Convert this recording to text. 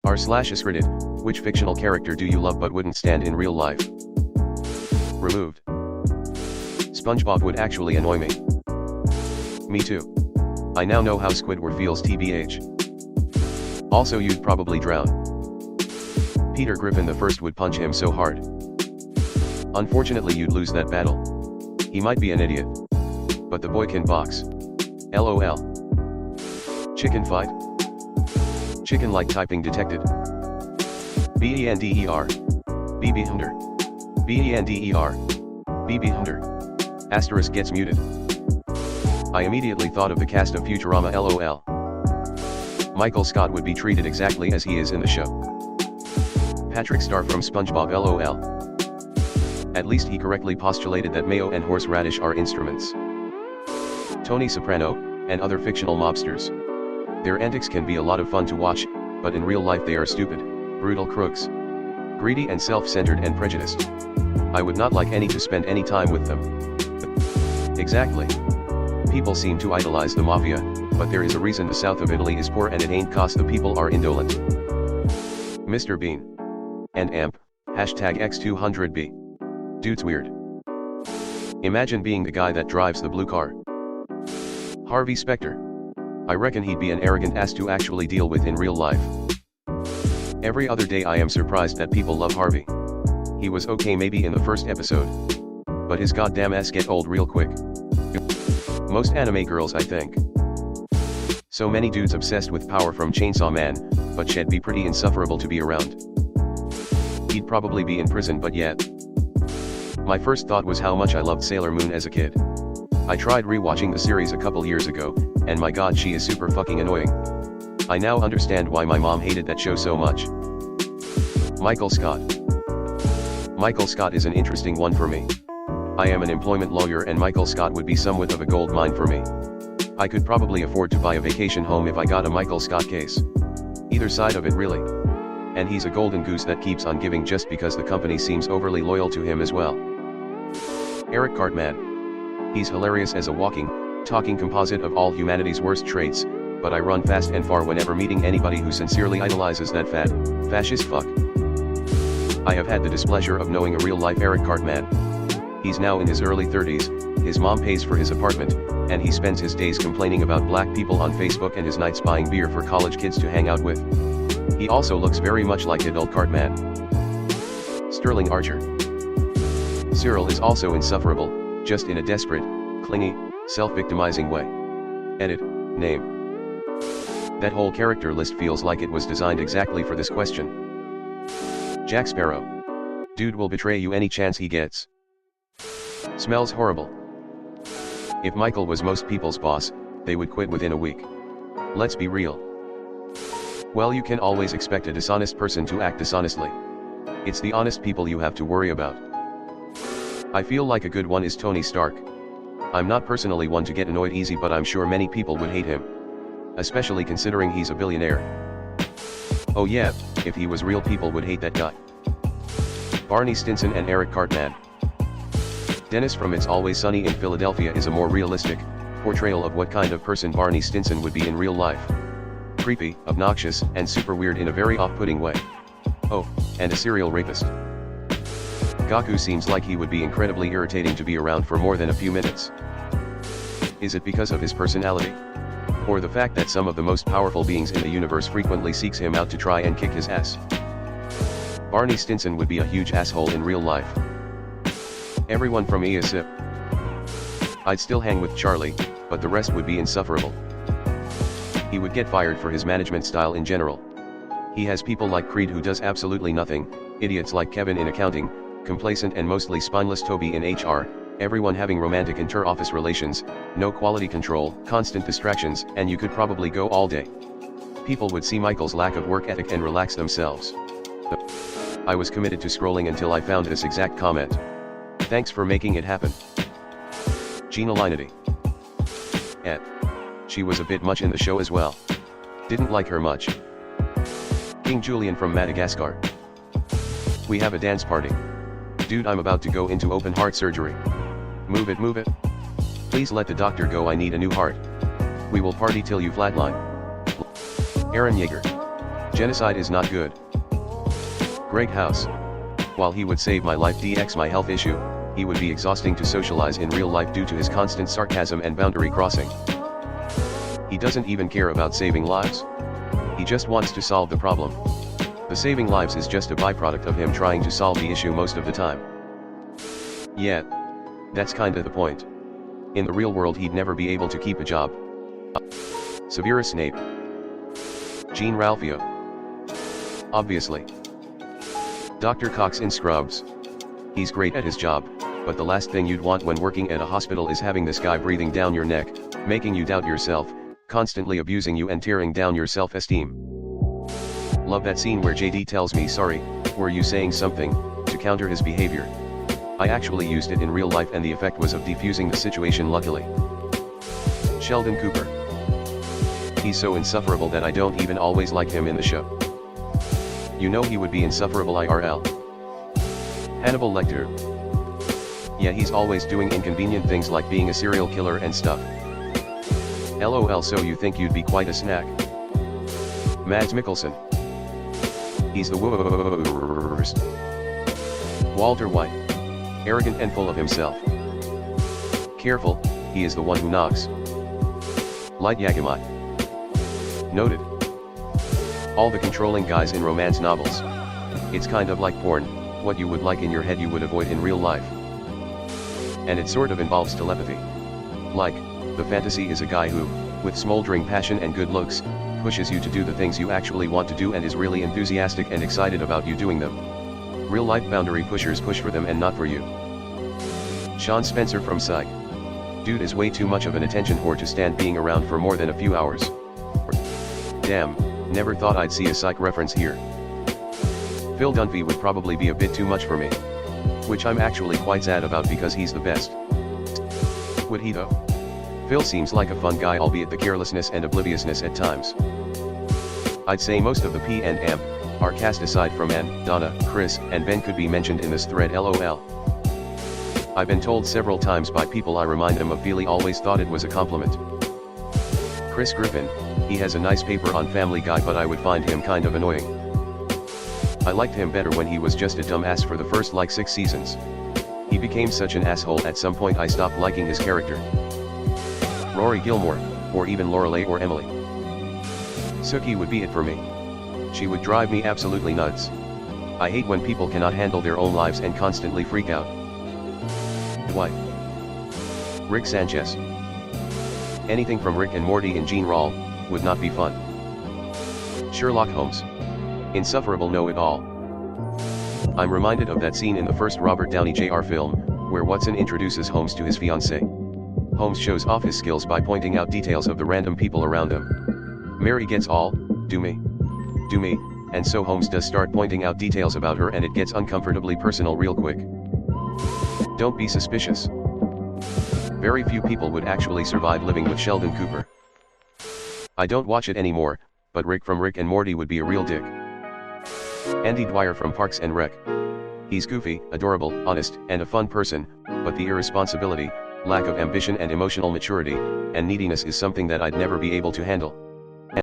r/askreddit, which fictional character do you love but wouldn't stand in real life? Removed. SpongeBob would actually annoy me. Me too. I now know how Squidward feels tbh. Also you'd probably drown. Peter Griffin the First would punch him so hard. Unfortunately you'd lose that battle. He might be an idiot. But the boy can box. LOL. Chicken fight? Chicken like typing detected. BENDER. BB Hunter. BENDER. BB Hunter. Asterisk gets muted. I immediately thought of the cast of Futurama LOL. Michael Scott would be treated exactly as he is in the show. Patrick Star from SpongeBob LOL. At least he correctly postulated that mayo and horseradish are instruments. Tony Soprano, and other fictional mobsters. Their antics can be a lot of fun to watch, but in real life they are stupid, brutal crooks. Greedy and self-centered and prejudiced. I would not like any to spend any time with them. Exactly. People seem to idolize the mafia, but there is a reason the south of Italy is poor and it ain't 'cause the people are indolent. Mr. Bean. And AMP, #X200B. Dude's weird. Imagine being the guy that drives the blue car. Harvey Specter. I reckon he'd be an arrogant ass to actually deal with in real life. Every other day I am surprised that people love Harvey. He was okay maybe in the first episode. But his goddamn ass get old real quick. Most anime girls I think. So many dudes obsessed with power from Chainsaw Man, but she'd be pretty insufferable to be around. He'd probably be in prison but yet. My first thought was how much I loved Sailor Moon as a kid. I tried rewatching the series a couple years ago, and my god she is super fucking annoying. I now understand why my mom hated that show so much. Michael Scott. Michael Scott is an interesting one for me. I am an employment lawyer and Michael Scott would be somewhat of a gold mine for me. I could probably afford to buy a vacation home if I got a Michael Scott case. Either side of it really. And he's a golden goose that keeps on giving just because the company seems overly loyal to him as well. Eric Cartman. He's hilarious as a walking, talking composite of all humanity's worst traits, but I run fast and far whenever meeting anybody who sincerely idolizes that fat, fascist fuck. I have had the displeasure of knowing a real-life Eric Cartman. He's now in his early 30s, his mom pays for his apartment, and he spends his days complaining about black people on Facebook and his nights buying beer for college kids to hang out with. He also looks very much like adult Cartman. Sterling Archer. Cyril is also insufferable, just in a desperate, clingy, self-victimizing way. Edit, name. That whole character list feels like it was designed exactly for this question. Jack Sparrow. Dude will betray you any chance he gets. Smells horrible. If Michael was most people's boss, they would quit within a week. Let's be real. Well, you can always expect a dishonest person to act dishonestly. It's the honest people you have to worry about. I feel like a good one is Tony Stark. I'm not personally one to get annoyed easy, but I'm sure many people would hate him. Especially considering he's a billionaire. Oh yeah, if he was real people would hate that guy. Barney Stinson and Eric Cartman. Dennis from It's Always Sunny in Philadelphia is a more realistic portrayal of what kind of person Barney Stinson would be in real life. Creepy, obnoxious, and super weird in a very off-putting way. Oh, and a serial rapist. Gaku seems like he would be incredibly irritating to be around for more than a few minutes. Is it because of his personality? Or the fact that some of the most powerful beings in the universe frequently seeks him out to try and kick his ass? Barney Stinson would be a huge asshole in real life. Everyone from ESIP. I'd still hang with Charlie, but the rest would be insufferable. He would get fired for his management style in general. He has people like Creed who does absolutely nothing, idiots like Kevin in accounting, complacent and mostly spineless Toby in HR, everyone having romantic inter-office relations, no quality control, constant distractions, and you could probably go all day. People would see Michael's lack of work ethic and relax themselves. I was committed to scrolling until I found this exact comment. Thanks for making it happen. Gina Linety. She was a bit much in the show as well. Didn't like her much. King Julian from Madagascar. We have a dance party. Dude, I'm about to go into open heart surgery. Move it, move it. Please let the doctor go, I need a new heart. We will party till you flatline. Aaron Yeager. Genocide is not good. Greg House. While he would save my life DX my health issue, he would be exhausting to socialize in real life due to his constant sarcasm and boundary crossing. He doesn't even care about saving lives. He just wants to solve the problem. The saving lives is just a byproduct of him trying to solve the issue most of the time. Yeah. That's kinda the point. In the real world he'd never be able to keep a job. Severus Snape. Jean Ralphio. Obviously. Dr. Cox in Scrubs. He's great at his job, but the last thing you'd want when working at a hospital is having this guy breathing down your neck, making you doubt yourself, constantly abusing you and tearing down your self-esteem. Love that scene where JD tells me sorry, were you saying something, to counter his behavior. I actually used it in real life and the effect was of defusing the situation luckily. Sheldon Cooper. He's so insufferable that I don't even always like him in the show. You know he would be insufferable IRL. Hannibal Lecter. Yeah, he's always doing inconvenient things like being a serial killer and stuff. LOL, so you think you'd be quite a snack. Mads Mikkelsen. He's the worst. Walter White. Arrogant and full of himself. Careful, he is the one who knocks. Light Yagami. Noted. All the controlling guys in romance novels. It's kind of like porn, what you would like in your head you would avoid in real life. And it sort of involves telepathy. Like, the fantasy is a guy who, with smoldering passion and good looks, pushes you to do the things you actually want to do and is really enthusiastic and excited about you doing them. Real life boundary pushers push for them and not for you. Sean Spencer from Psych. Dude is way too much of an attention whore to stand being around for more than a few hours. Damn, never thought I'd see a Psych reference here. Phil Dunphy would probably be a bit too much for me. Which I'm actually quite sad about because he's the best. Would he though? Phil seems like a fun guy, albeit the carelessness and obliviousness at times. I'd say most of the P and M, our cast aside from Ann, Donna, Chris, and Ben could be mentioned in this thread LOL. I've been told several times by people I remind them of Feely always thought it was a compliment. Chris Griffin, he has a nice paper on Family Guy but I would find him kind of annoying. I liked him better when he was just a dumbass for the first like 6 seasons. He became such an asshole at some point I stopped liking his character. Rory Gilmore, or even Lorelei or Emily. Sookie would be it for me. She would drive me absolutely nuts. I hate when people cannot handle their own lives and constantly freak out. Why? Rick Sanchez. Anything from Rick and Morty and Gene Rall would not be fun. Sherlock Holmes. Insufferable know-it-all. I'm reminded of that scene in the first Robert Downey Jr. film, where Watson introduces Holmes to his fiancée. Holmes shows off his skills by pointing out details of the random people around him. Mary gets all, do me, and so Holmes does start pointing out details about her and it gets uncomfortably personal real quick. Don't be suspicious. Very few people would actually survive living with Sheldon Cooper. I don't watch it anymore, but Rick from Rick and Morty would be a real dick. Andy Dwyer from Parks and Rec. He's goofy, adorable, honest, and a fun person, but the irresponsibility, lack of ambition and emotional maturity, and neediness is something that I'd never be able to handle.